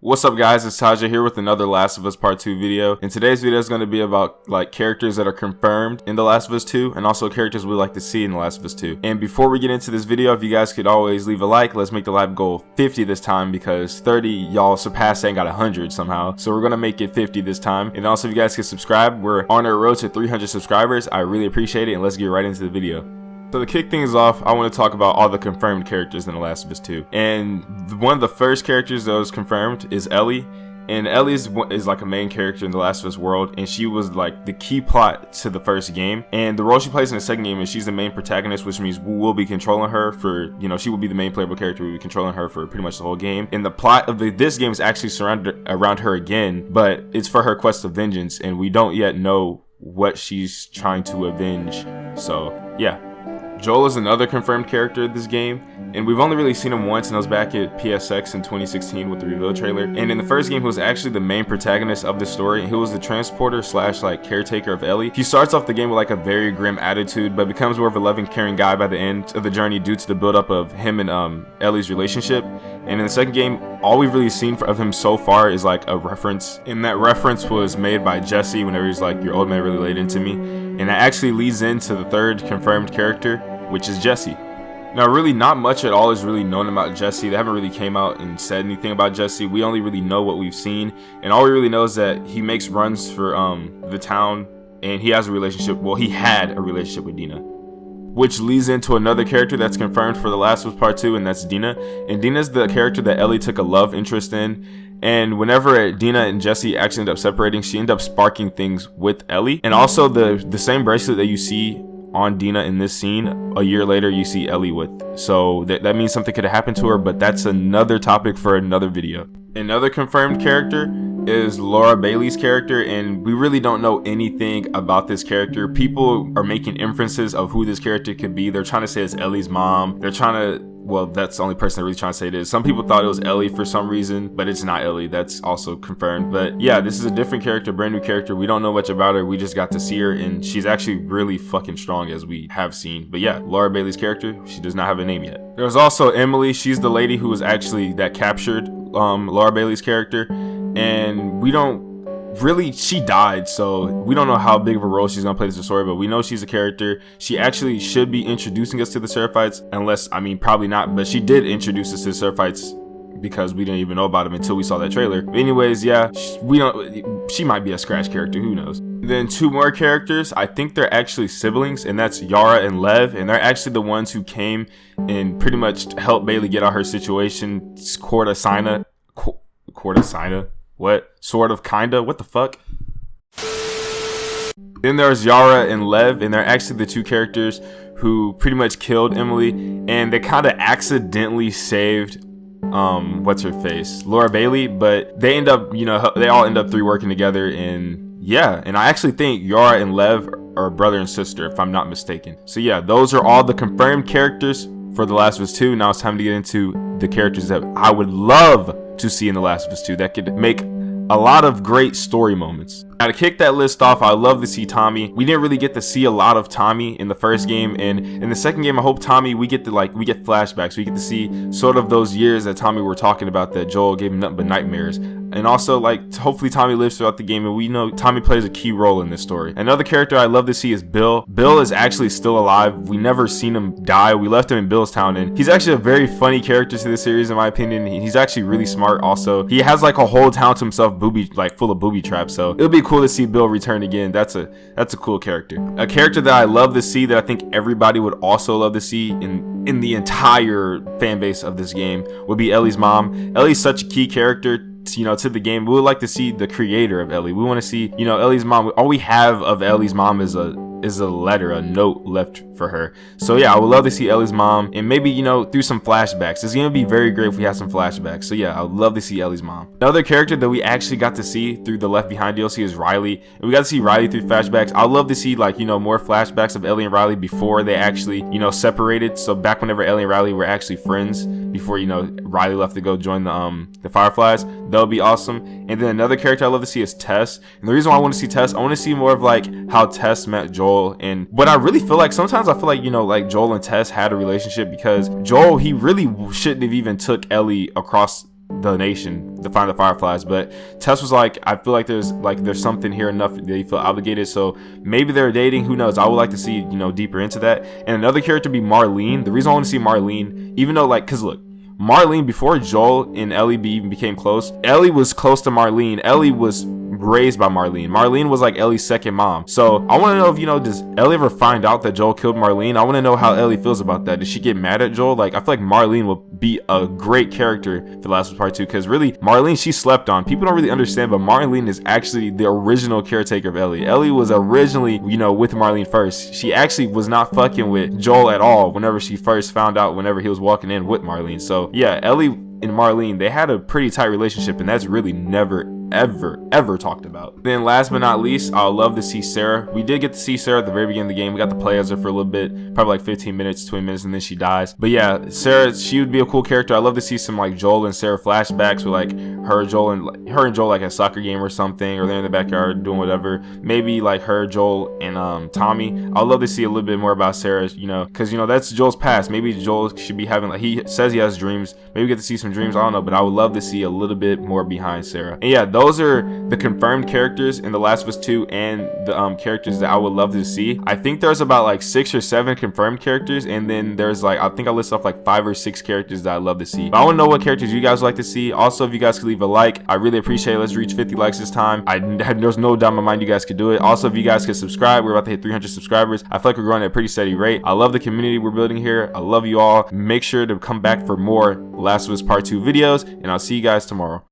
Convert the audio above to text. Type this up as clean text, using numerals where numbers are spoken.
What's up guys, it's Taja here with another Last of Us Part 2 video, and today's video is going to be about like characters that are confirmed in The Last of Us 2 and also characters we'd like to see in The Last of Us 2. And before we get into this video, if you guys could always leave a like, let's make the like goal 50 this time because 30 y'all surpassed and got 100 somehow, so we're going to make it 50 this time. And also if you guys could subscribe, we're on our road to 300 subscribers. I really appreciate it, and let's get right into the video. So to kick things off, I want to talk about all the confirmed characters in The Last of Us 2. And one of the first characters that was confirmed is Ellie. And Ellie is like a main character in The Last of Us world, and she was like the key plot to the first game. And the role she plays in the second game is she's the main protagonist, which means we'll be controlling her for, she will be the main playable character. We'll be controlling her for pretty much the whole game. And the plot of this game is actually surrounded around her again, but it's for her quest of vengeance, and we don't yet know what she's trying to avenge. So yeah. Joel is another confirmed character in this game, and we've only really seen him once, and that was back at PSX in 2016 with the reveal trailer. And in the first game, he was actually the main protagonist of the story, and he was the transporter slash like caretaker of Ellie. He starts off the game with like a very grim attitude, but becomes more of a loving, caring guy by the end of the journey due to the buildup of him and Ellie's relationship. And in the second game, all we've really seen of him so far is like a reference, and that reference was made by Jesse whenever he's like, "Your old man really laid into me," and that actually leads into the third confirmed character, which is Jesse. Now really not much at all is really known about Jesse. They haven't really came out and said anything about Jesse. We only really know what we've seen, and all we really know is that he makes runs for the town, and he has a relationship, well, he had a relationship with Dina. Which leads into another character that's confirmed for The Last of Us Part 2, and that's Dina. And Dina's the character that Ellie took a love interest in. And whenever Dina and Jesse actually end up separating, she ended up sparking things with Ellie. And also the same bracelet that you see on Dina in this scene, a year later you see Ellie with. So that means something could have happened to her, but that's another topic for another video. Another confirmed character is Laura Bailey's character, and we really don't know anything about this character. People are making inferences of who this character could be. They're trying to say it's Ellie's mom. They're trying to, well, that's the only person they're really trying to say it is. Some people thought it was Ellie for some reason, but it's not Ellie. That's also confirmed. But yeah, this is a different character, brand new character. We don't know much about her. We just got to see her, and she's actually really fucking strong, as we have seen. But yeah, Laura Bailey's character, she does not have a name yet. There's also Emily. She's the lady who was actually that captured Laura Bailey's character, and we don't really, she died, so we don't know how big of a role she's gonna play in the story, but we know she's a character. She actually should be introducing us to the Seraphites, unless, I mean, probably not, but she did introduce us to the Seraphites because we didn't even know about them until we saw that trailer. But anyways, yeah, she might be a scratch character, who knows. Then two more characters, I think they're actually siblings, and that's Yara and Lev, and they're actually the ones who came and pretty much helped Bailey get out her situation. Cortacina? What? Sort of, kinda? What the fuck? Then there's Yara and Lev, and they're actually the two characters who pretty much killed Emily, and they kind of accidentally saved what's her face, Laura Bailey, but they end up, they all end up working together. And yeah, and I actually think Yara and Lev are brother and sister, if I'm not mistaken. So yeah, those are all the confirmed characters for The Last of Us 2. Now it's time to get into the characters that I would love to see in The Last of Us 2 that could make a lot of great story moments. Now to kick that list off, I love to see Tommy. We didn't really get to see a lot of Tommy in the first game, and in the second game I hope Tommy, we get flashbacks. We get to see sort of those years that Tommy were talking about that Joel gave him nothing but nightmares. And also, like, hopefully Tommy lives throughout the game, and we know Tommy plays a key role in this story. Another character I love to see is Bill. Bill is actually still alive. We never seen him die. We left him in Bill's town, and he's actually a very funny character to this series, in my opinion. He's actually really smart also. He has like a whole town to himself, full of booby traps, so it'll be cool to see Bill return again. That's a cool character. A character that I love to see, that I think everybody would also love to see in the entire fan base of this game, would be Ellie's mom. Ellie's such a key character to the game. We would like to see the creator of Ellie. We want to see, Ellie's mom. All we have of Ellie's mom is a letter, a note left for her. So yeah, I would love to see Ellie's mom, and maybe, through some flashbacks. It's gonna be very great if we have some flashbacks. So yeah, I would love to see Ellie's mom. Another character that we actually got to see through the Left Behind DLC is Riley, and we got to see Riley through flashbacks. I'd love to see more flashbacks of Ellie and Riley before they actually separated. So back whenever Ellie and Riley were actually friends, before Riley left to go join the Fireflies. That would be awesome. And then another character I love to see is Tess, and the reason why I want to see Tess, I want to see more of like how Tess met Joel. And what I really feel like, sometimes I feel like like Joel and Tess had a relationship, because Joel, he really shouldn't have even took Ellie across the nation to find the Fireflies. But Tess was like, I feel like there's something here enough that you feel obligated, so maybe they're dating, who knows. I would like to see, you know, deeper into that. And another character be Marlene. The reason I want to see Marlene, even though, like, because look, Marlene, before Joel and Ellie even became close, Ellie was close to Marlene. Ellie was raised by Marlene. Marlene was like Ellie's second mom. So I want to know if, you know, does Ellie ever find out that Joel killed Marlene? I want to know how Ellie feels about that. Does she get mad at Joel? Like, I feel like Marlene will be a great character for The Last of Us Part 2, because really, Marlene, she slept on. People don't really understand, but Marlene is actually the original caretaker of Ellie. Ellie was originally, you know, with Marlene first. She actually was not fucking with Joel at all whenever she first found out, whenever he was walking in with Marlene. So yeah, Ellie and Marlene, they had a pretty tight relationship, and that's really never ever talked about. Then last but not least, I would love to see Sarah. We did get to see Sarah at the very beginning of the game. We got to play as her for a little bit, probably like 15 minutes, 20 minutes, and then she dies. But yeah, Sarah, she would be a cool character. I'd love to see some like Joel and Sarah flashbacks with like her and Joel like at a soccer game or something, or they're in the backyard doing whatever. Maybe like her, Joel, and Tommy. I'd love to see a little bit more about Sarah, you know, because, you know, that's Joel's past. Maybe Joel should be having, like, he says he has dreams. Maybe we get to see some dreams, I don't know, but I would love to see a little bit more behind Sarah. And yeah, those are the confirmed characters in The Last of Us 2 and the characters that I would love to see. I think there's about like 6 or 7 confirmed characters, and then there's like, I think I list off like 5 or 6 characters that I'd love to see. But I want to know what characters you guys would like to see. Also, if you guys could leave a like, I really appreciate it. Let's reach 50 likes this time. There's no doubt in my mind you guys could do it. Also, if you guys could subscribe, we're about to hit 300 subscribers. I feel like we're growing at a pretty steady rate. I love the community we're building here. I love you all. Make sure to come back for more Last of Us Part 2 videos, and I'll see you guys tomorrow.